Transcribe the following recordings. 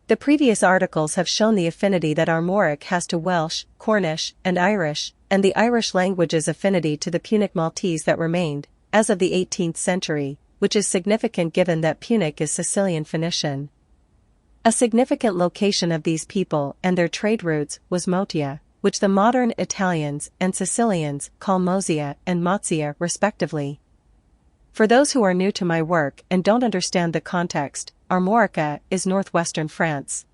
The previous articles have shown the affinity that Armoric has to Welsh, Cornish, and Irish, and the Irish language's affinity to the Punic Maltese that remained, as of the 18th century, which is significant given that Punic is Sicilian Phoenician. A significant location of these people and their trade routes was Motia, which the modern Italians and Sicilians call Mozia and Mozia respectively. For those who are new to my work and don't understand the context, Armorica is northwestern France.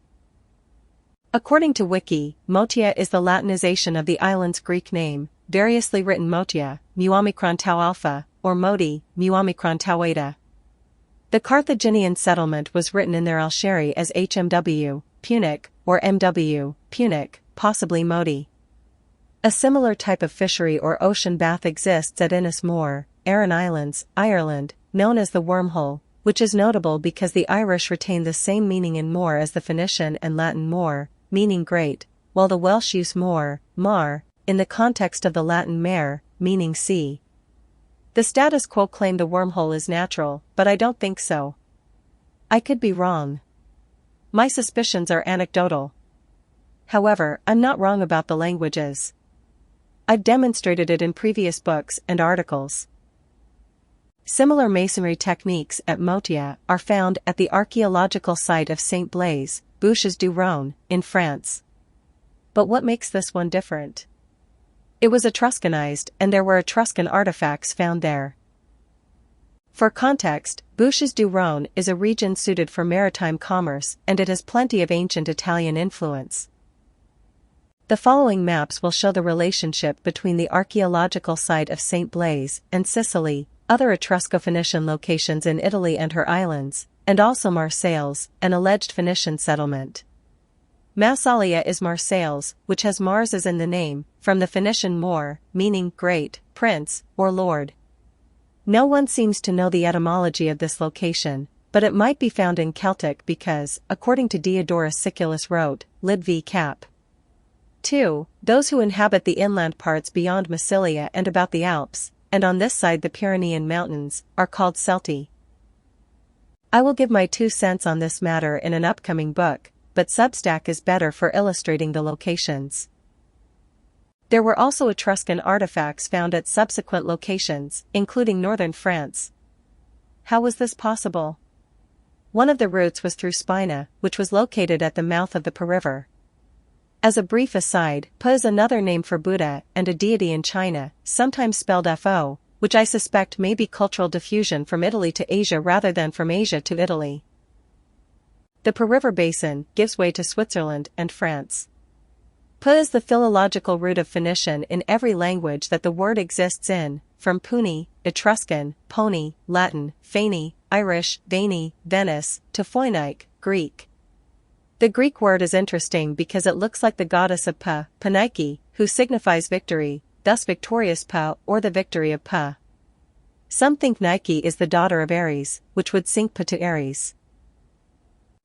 According to Wiki, Motia is the Latinization of the island's Greek name, variously written Motia, mu tau alpha, or Modi, mu tau eta. The Carthaginian settlement was written in their Alsheri as HMW, Punic, or MW, Punic, possibly Modi. A similar type of fishery or ocean bath exists at Innis Moor, Aran Islands, Ireland, known as the wormhole, which is notable because the Irish retain the same meaning in moor as the Phoenician and Latin mor, meaning great, while the Welsh use mor, mar, in the context of the Latin mare, meaning sea. The status quo claim the wormhole is natural, but I don't think so. I could be wrong. My suspicions are anecdotal. However, I'm not wrong about the languages. I've demonstrated it in previous books and articles. Similar masonry techniques at Motia are found at the archaeological site of Saint Blaise, Bouches du Rhône, in France. But what makes this one different? It was Etruscanized and there were Etruscan artifacts found there. For context, Bouches du Rhône is a region suited for maritime commerce and it has plenty of ancient Italian influence. The following maps will show the relationship between the archaeological site of Saint Blaise and Sicily, other Etrusco-Phoenician locations in Italy and her islands, and also Marseilles, an alleged Phoenician settlement. Massalia is Marseilles, which has Mars as in the name, from the Phoenician mor, meaning great, prince, or lord. No one seems to know the etymology of this location, but it might be found in Celtic because, according to Diodorus Siculus wrote, Lib v cap. 2. Those who inhabit the inland parts beyond Massilia and about the Alps, and on this side the Pyrenean Mountains, are called Celti. I will give my 2 cents on this matter in an upcoming book, but Substack is better for illustrating the locations. There were also Etruscan artifacts found at subsequent locations, including northern France. How was this possible? One of the routes was through Spina, which was located at the mouth of the Po River. As a brief aside, Po is another name for Buddha and a deity in China, sometimes spelled Fo, which I suspect may be cultural diffusion from Italy to Asia rather than from Asia to Italy. The Po River basin gives way to Switzerland and France. Po is the philological root of Phoenician in every language that the word exists in, from Puni, Etruscan, Pony, Latin, Feni, Irish, Veni, Venice, to Phoenicic, Greek. The Greek word is interesting because it looks like the goddess of Pa, Panike, who signifies victory, thus victorious Pa or the victory of Pa. Some think Nike is the daughter of Ares, which would sync Pa to Ares.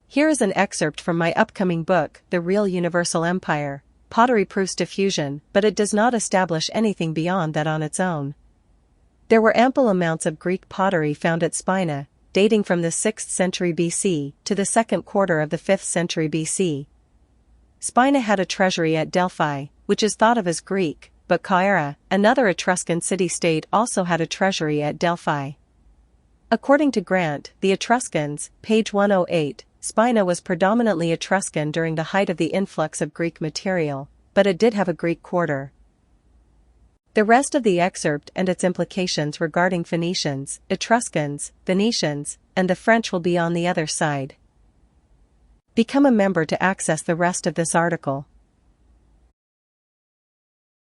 Here is an excerpt from my upcoming book, The Real Universal Empire. Pottery proves diffusion, but it does not establish anything beyond that on its own. There were ample amounts of Greek pottery found at Spina, dating from the 6th century BC to the second quarter of the 5th century BC. Spina had a treasury at Delphi, which is thought of as Greek, but Caera, another Etruscan city-state, also had a treasury at Delphi. According to Grant, the Etruscans, page 108, Spina was predominantly Etruscan during the height of the influx of Greek material, but it did have a Greek quarter. The rest of the excerpt and its implications regarding Phoenicians, Etruscans, Venetians, and the French will be on the other side. Become a member to access the rest of this article.